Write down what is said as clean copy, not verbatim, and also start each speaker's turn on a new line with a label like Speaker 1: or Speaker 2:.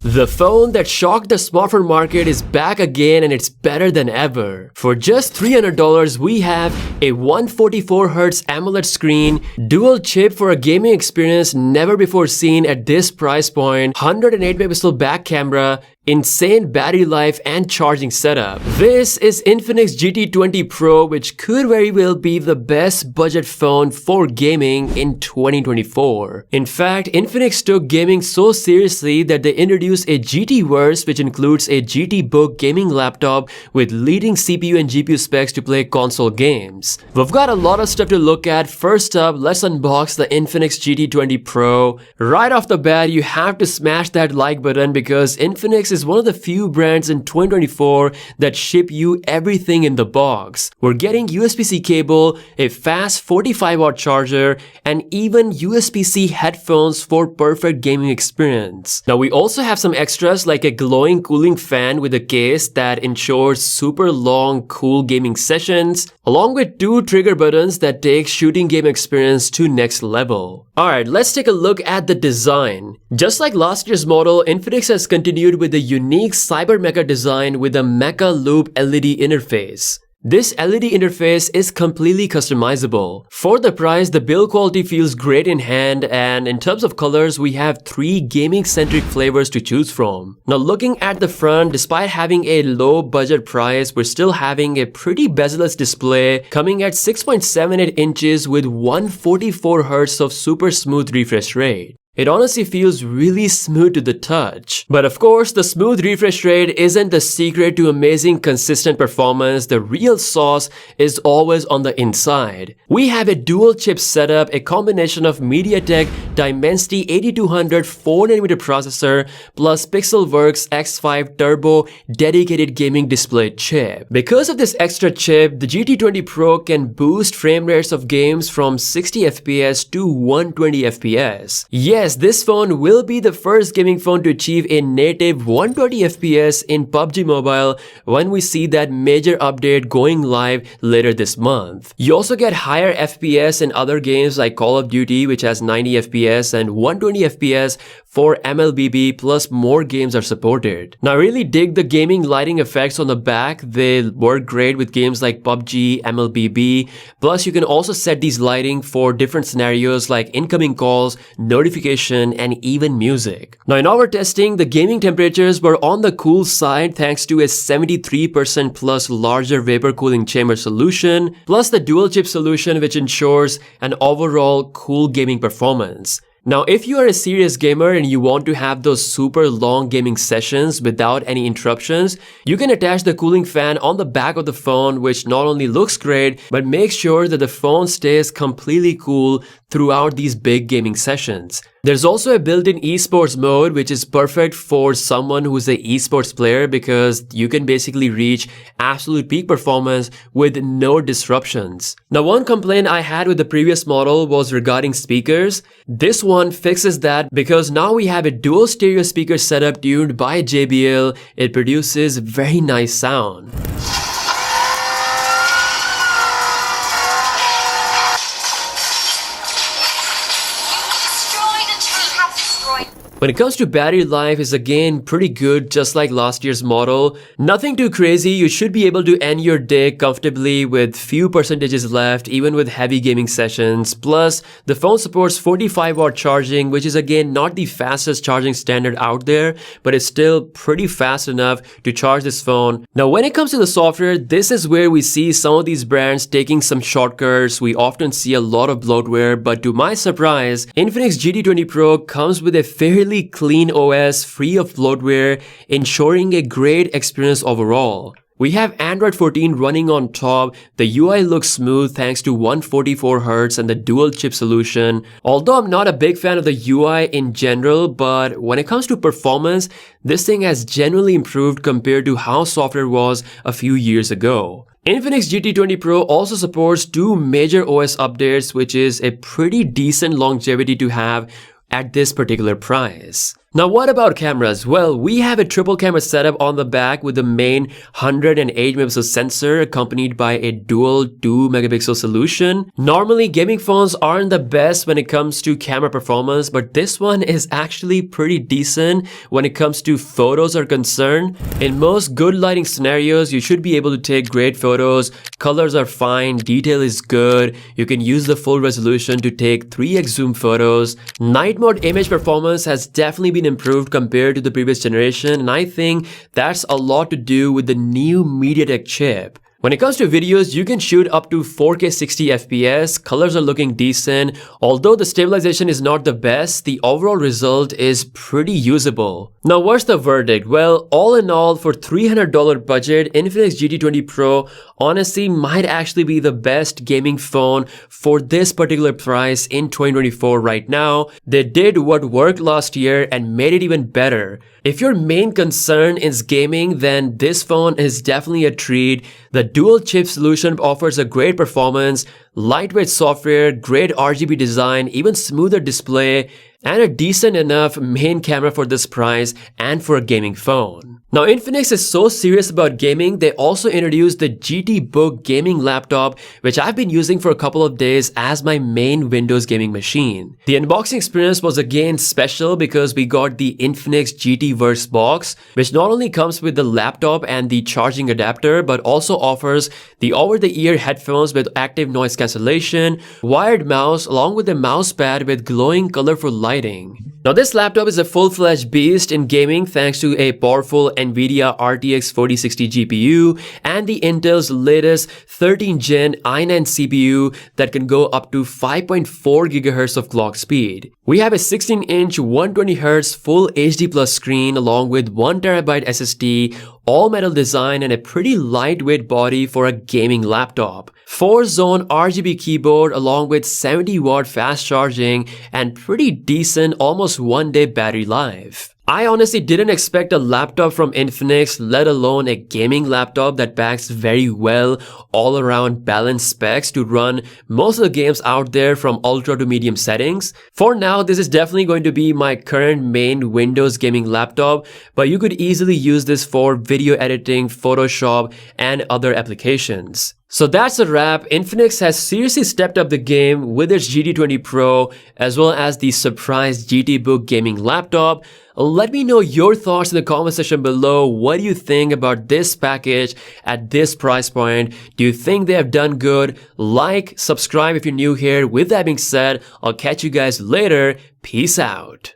Speaker 1: The phone that shocked the smartphone market is back again and it's better than ever. For just $300, we have a 144Hz AMOLED screen, dual chip for a gaming experience never before seen at this price point, 108-megapixel back camera, insane battery life and charging setup. This is Infinix GT 20 Pro, which could very well be the best budget phone for gaming in 2024. In fact, Infinix took gaming so seriously that they introduced a GT Verse, which includes a GT Book gaming laptop with leading CPU and GPU specs to play console games. We've got a lot of stuff to look at. First up, let's unbox the Infinix GT 20 Pro. Right off the bat, you have to smash that like button because Infinix is one of the few brands in 2024 that ship you everything in the box. We're getting USB-C cable, a fast 45-watt charger, and even USB-C headphones for perfect gaming experience. Now we also have some extras like a glowing cooling fan with a case that ensures super long cool gaming sessions, along with two trigger buttons that take shooting game experience to next level. Alright, let's take a look at the design. Just like last year's model, Infinix has continued with the unique Cyber Mecha design with a Mecha Loop LED interface. This LED interface is completely customizable. For the price, the build quality feels great in hand, and in terms of colors, we have 3 gaming-centric flavors to choose from. Now looking at the front, despite having a low budget price, we're still having a pretty bezel-less display coming at 6.78 inches with 144Hz of super smooth refresh rate. It honestly feels really smooth to the touch. But of course, the smooth refresh rate isn't the secret to amazing consistent performance. The real sauce is always on the inside. We have a dual chip setup, a combination of MediaTek Dimensity 8200 4nm processor plus Pixelworks X5 Turbo dedicated gaming display chip. Because of this extra chip, the GT20 Pro can boost frame rates of games from 60 FPS to 120 FPS. Yes, this phone will be the first gaming phone to achieve a native 120 FPS in PUBG Mobile when we see that major update going live later this month. You also get higher FPS in other games like Call of Duty, which has 90 FPS and 120 FPS for MLBB, plus more games are supported. Now I really dig the gaming lighting effects on the back. They work great with games like PUBG, MLBB, plus you can also set these lighting for different scenarios like incoming calls, notifications, and even music. Now in our testing, the gaming temperatures were on the cool side thanks to a 73% plus larger vapor cooling chamber solution, plus the dual chip solution which ensures an overall cool gaming performance. Now, if you are a serious gamer and you want to have those super long gaming sessions without any interruptions, you can attach the cooling fan on the back of the phone, which not only looks great, but makes sure that the phone stays completely cool throughout these big gaming sessions. There's also a built-in esports mode, which is perfect for someone who's an esports player because you can basically reach absolute peak performance with no disruptions. Now, one complaint I had with the previous model was regarding speakers. This one fixes that because now we have a dual stereo speaker setup tuned by JBL. It produces very nice sound. When it comes to battery life, is again pretty good, just like last year's model. Nothing too crazy. You should be able to end your day comfortably with few percentages left, even with heavy gaming sessions. Plus, the phone supports 45-watt charging, which is again not the fastest charging standard out there, but it's still pretty fast enough to charge this phone. Now, when it comes to the software, this is where we see some of these brands taking some shortcuts. We often see a lot of bloatware, but to my surprise, Infinix GT20 Pro comes with a fairly clean OS free of bloatware, ensuring a great experience overall. We have Android 14 running on top. The UI looks smooth thanks to 144Hz and the dual chip solution. Although I'm not a big fan of the UI in general, but when it comes to performance, this thing has genuinely improved compared to how software was a few years ago. Infinix GT20 Pro also supports 2 major OS updates, which is a pretty decent longevity to have at this particular price. Now what about cameras? Well, we have a triple camera setup on the back with the main 108 megapixel sensor accompanied by a dual 2 megapixel solution. Normally gaming phones aren't the best when it comes to camera performance, but this one is actually pretty decent when it comes to photos are concerned. In most good lighting scenarios, you should be able to take great photos, colors are fine, detail is good, you can use the full resolution to take 3x zoom photos. Night mode image performance has definitely been improved compared to the previous generation, and I think that's a lot to do with the new MediaTek chip. When it comes to videos, you can shoot up to 4K 60 FPS, colors are looking decent. Although the stabilization is not the best, the overall result is pretty usable. Now what's the verdict? Well, all in all, for $300 budget, Infinix GT20 Pro honestly might actually be the best gaming phone for this particular price in 2024 right now. They did what worked last year and made it even better. If your main concern is gaming, then this phone is definitely a treat. The dual chip solution offers a great performance, lightweight software, great RGB design, even smoother display, and a decent enough main camera for this price and for a gaming phone. Now Infinix is so serious about gaming, they also introduced the GT Book gaming laptop, which I've been using for a couple of days as my main Windows gaming machine. The unboxing experience was again special because we got the Infinix GT Verse box, which not only comes with the laptop and the charging adapter, but also offers the over-the-ear headphones with active noise cancellation, wired mouse, along with a mouse pad with glowing colorful lighting. Now this laptop is a full-fledged beast in gaming thanks to a powerful NVIDIA RTX 4060 GPU and the Intel's latest 13th Gen i9 CPU that can go up to 5.4 GHz of clock speed. We have a 16-inch 120Hz full HD Plus screen along with 1TB SSD, all-metal design, and a pretty lightweight body for a gaming laptop. 4-zone RGB keyboard along with 70-watt fast charging and pretty decent almost one-day battery life. I honestly didn't expect a laptop from Infinix, let alone a gaming laptop that packs very well all-around balanced specs to run most of the games out there from ultra to medium settings. For now, this is definitely going to be my current main Windows gaming laptop, but you could easily use this for video editing, Photoshop, and other applications. So that's a wrap. Infinix has seriously stepped up the game with its GT20 Pro as well as the surprise GT Book gaming laptop. Let me know your thoughts in the comment section below. What do you think about this package at this price point? Do you think they have done good? Like, subscribe if you're new here. With that being said, I'll catch you guys later. Peace out.